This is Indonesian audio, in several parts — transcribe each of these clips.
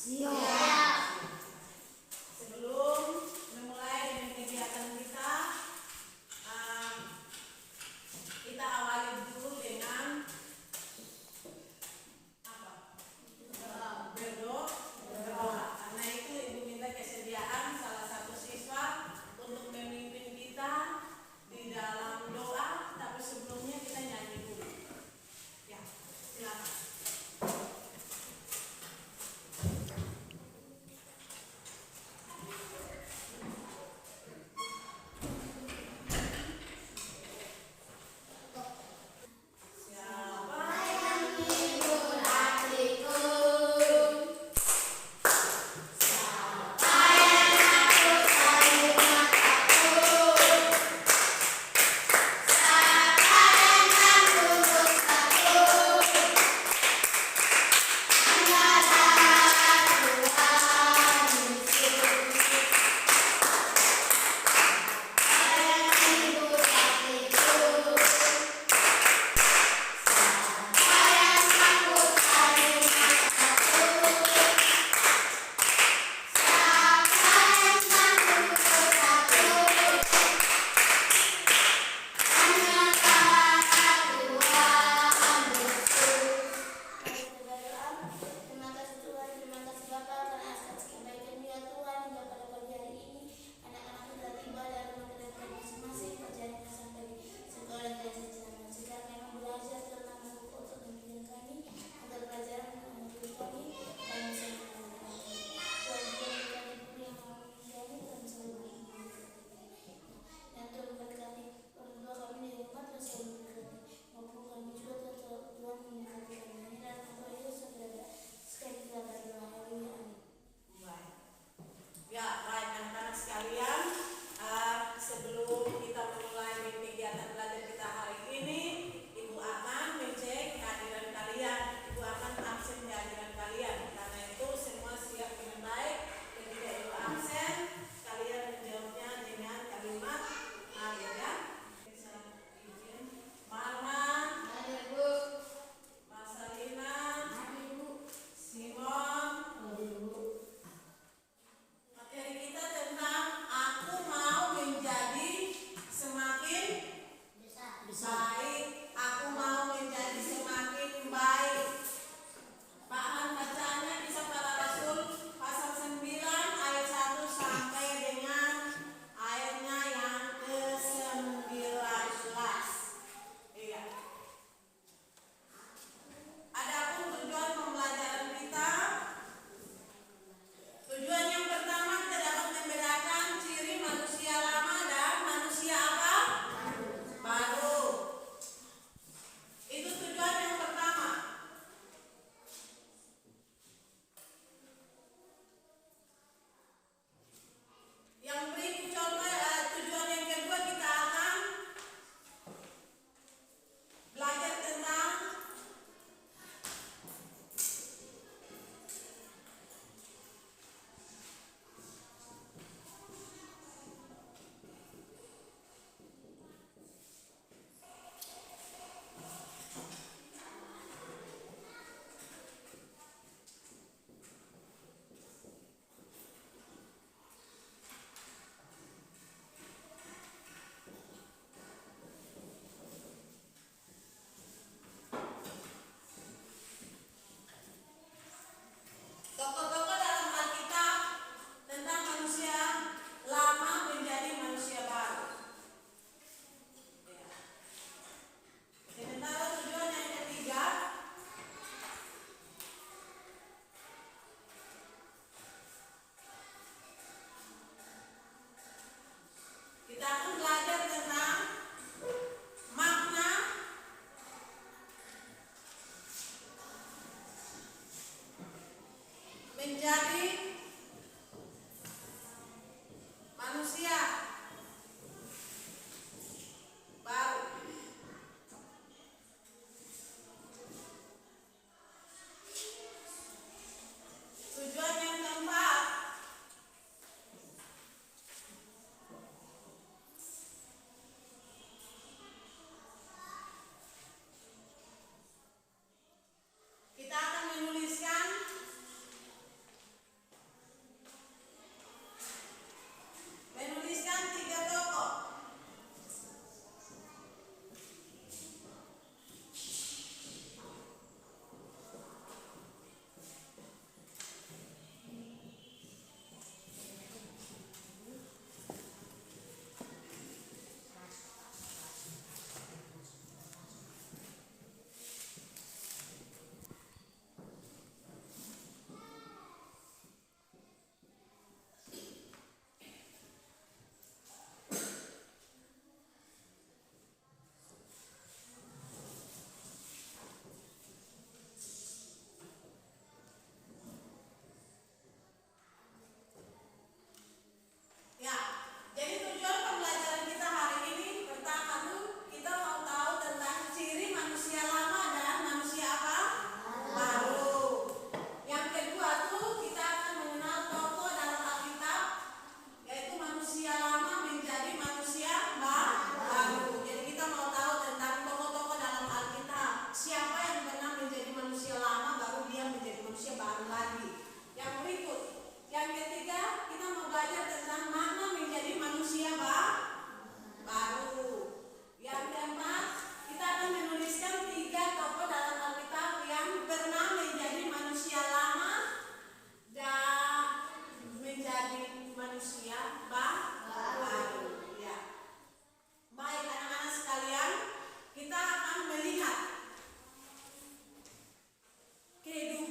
Siap. Sebelum memulai dengan kegiatan kita, kita awali dulu dengan berdoa. Karena itu Ibu minta kesediaan salah satu siswa untuk memimpin kita di dalam doa, tapi sebelumnya kita nyanyi dulu. Ya, silakan. Menjadi manusia baru. Tujuan yang keempat, kita akan menuliskan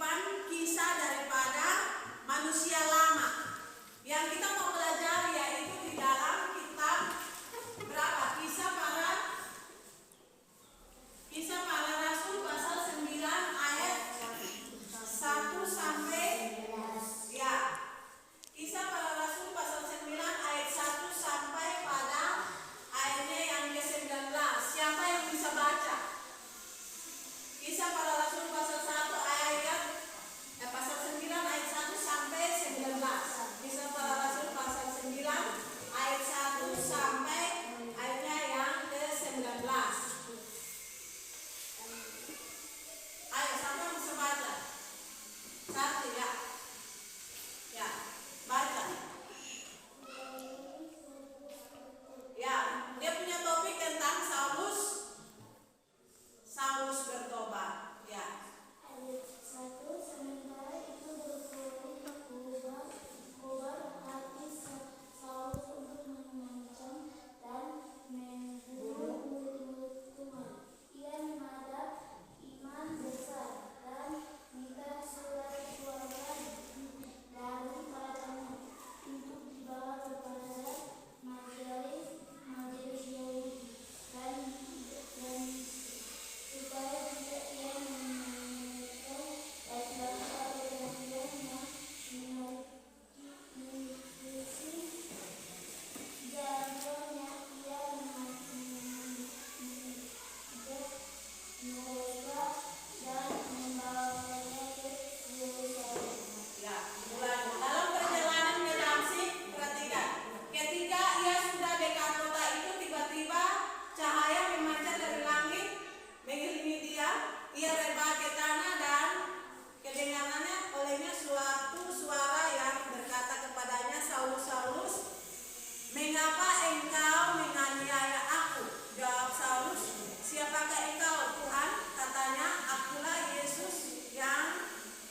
kutipan kisah daripada manusia lama. Yang kita mau belajar yaitu di dalam kitab berapa? Kisah para Rasul pasal 9 ayat 1 sampai ya. Kisah para Rasul pasal 9 ayat 1 sampai pada ayatnya yang ke-19. Siapa yang bisa baca? Kisah para Rasul pasal 1 pasal 9 ayat 1 sampai 19. Kisah para Rasul pasal 9 ayat 1 sampai ayatnya yang ke-19. Ayo, siapa yang bisa baca? Satu ya. Ya, baca. Ya, dia punya topik tentang Saulus bertobat. Ya. Ayat 1, sementara itu berkobar hati Saulus untuk mengancam dan membunuh murid-murid Tuhan. Ia menghadap imam besar dan minta surat-suara daripadanya untuk dibawa kepada majelis Yahudi dan supaya tidak ia menunaikan ibadah perjanjian yang mengikuti jalannya. Ia mengajak mereka dan membawanya ke Yerusalem. Ya, mulai dalam perjalanan ke Damsyik, perhatikan. Ketika ia sudah dekat kota itu, tiba-tiba cahaya memancar dari langit mengelilingi dia. Ia rebah ke tanah dan kedengarannya olehnya suatu suara yang berkata kepadanya, Saulus, Saulus, mengapa engkau menganiaya aku? Jawab Saulus, siapakah engkau, Tuhan? Katanya, akulah Yesus yang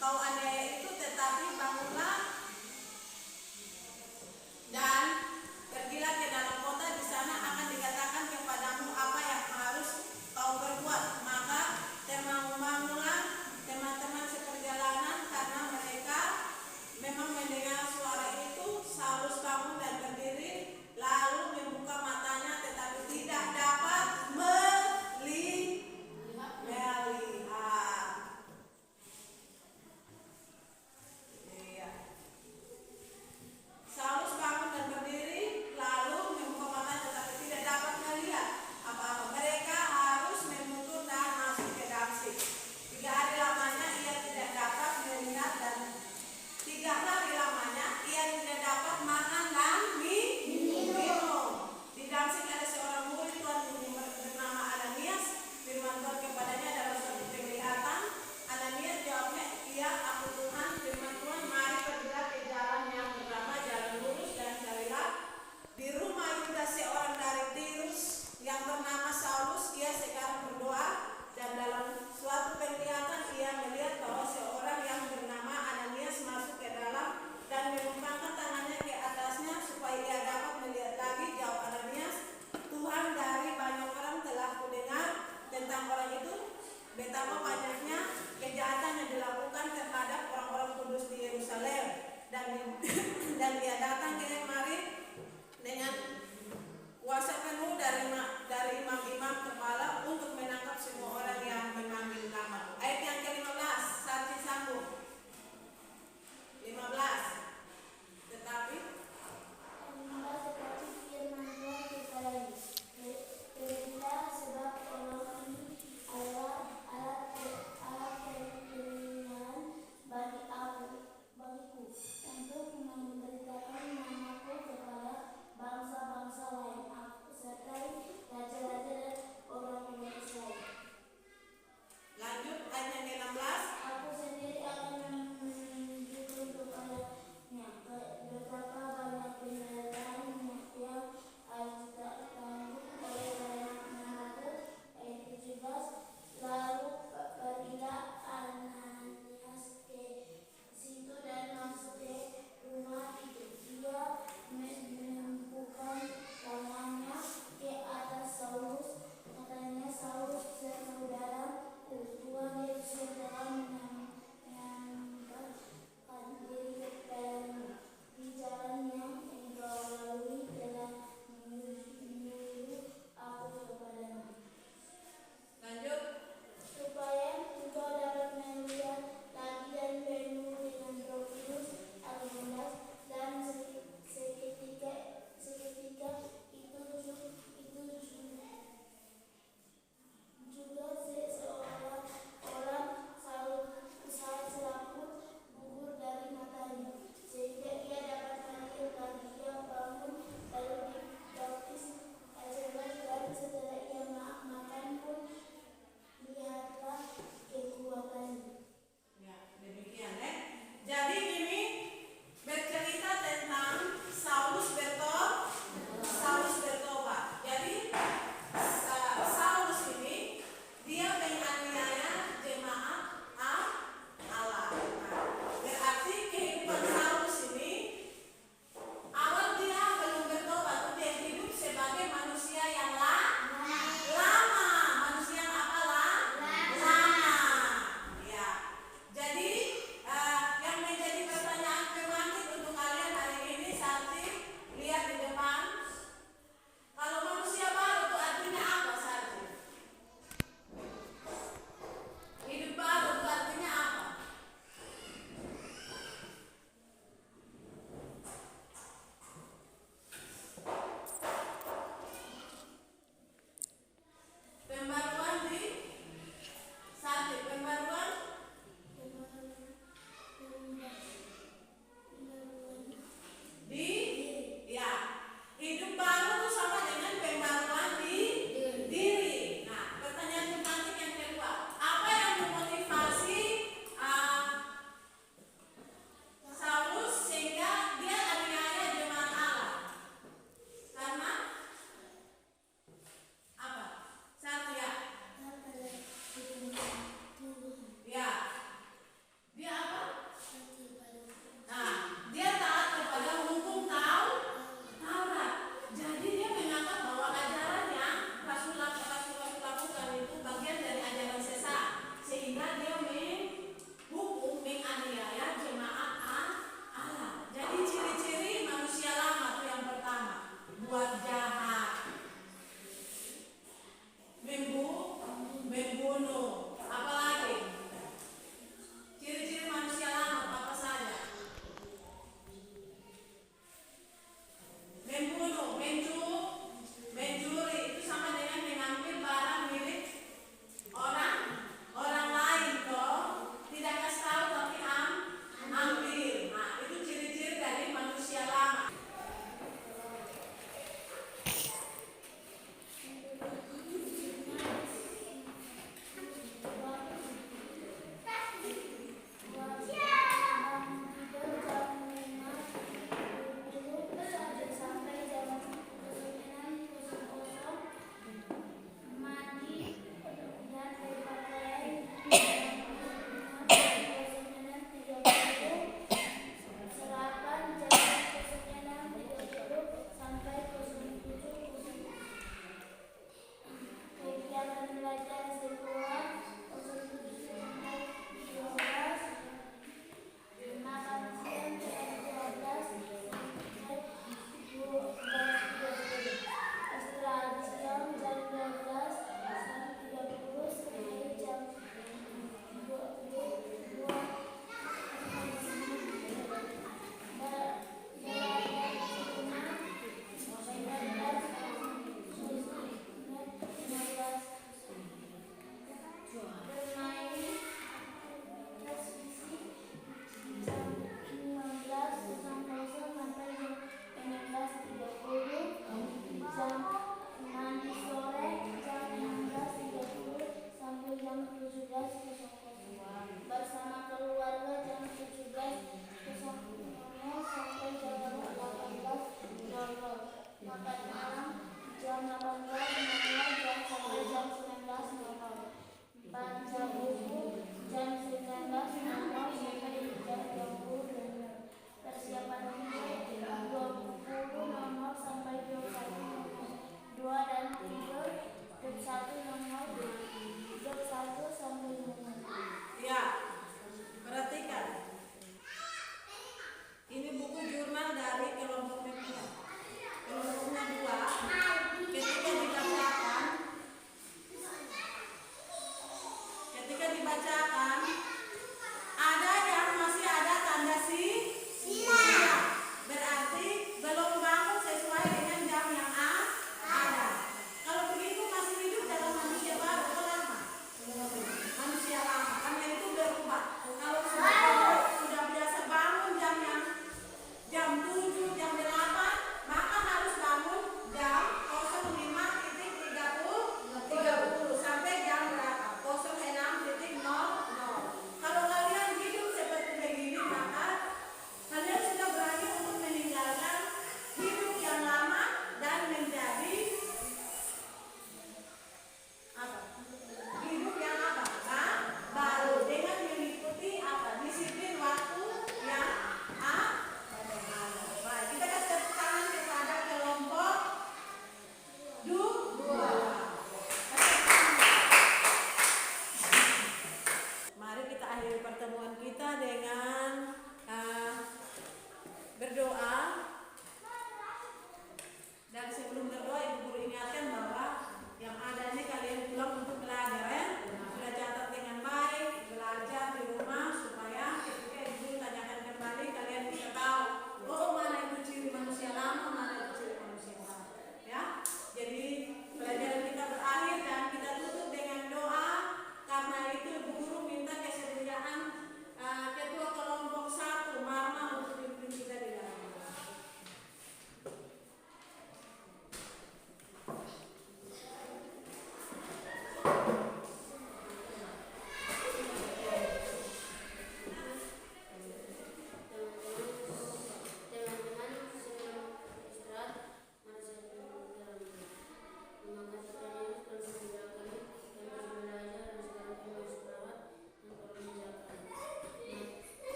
kau aniaya itu, tetapi bangunlah dan pergilah ke dalam kota, di sana akan dikatakan kepadamu apa yang harus kau berbuat. Maka termangu-mangulah teman-teman seperjalanan karena mereka memang mendengar suara itu. Saulus bangun dan berdiri, lalu membuka matanya, tetapi tidak dapat melihat. Iya. Saulus bangun dan berdiri, lalu membuka matanya, tetapi tidak dapat melihat apa-apa. Mereka harus menuntut dan masuk ke Damsyik. 3 hari lamanya ia tidak dapat melihat dan 3 hari lamanya ia tidak dapat makan dan minum. Di Damsyik ada seorang murid Tuhan bernama Ananias. Firman Tuhan kepadanya dalam suatu penglihatan. Ananias jawabnya, iya aku Tuhan. Firman Tuhan,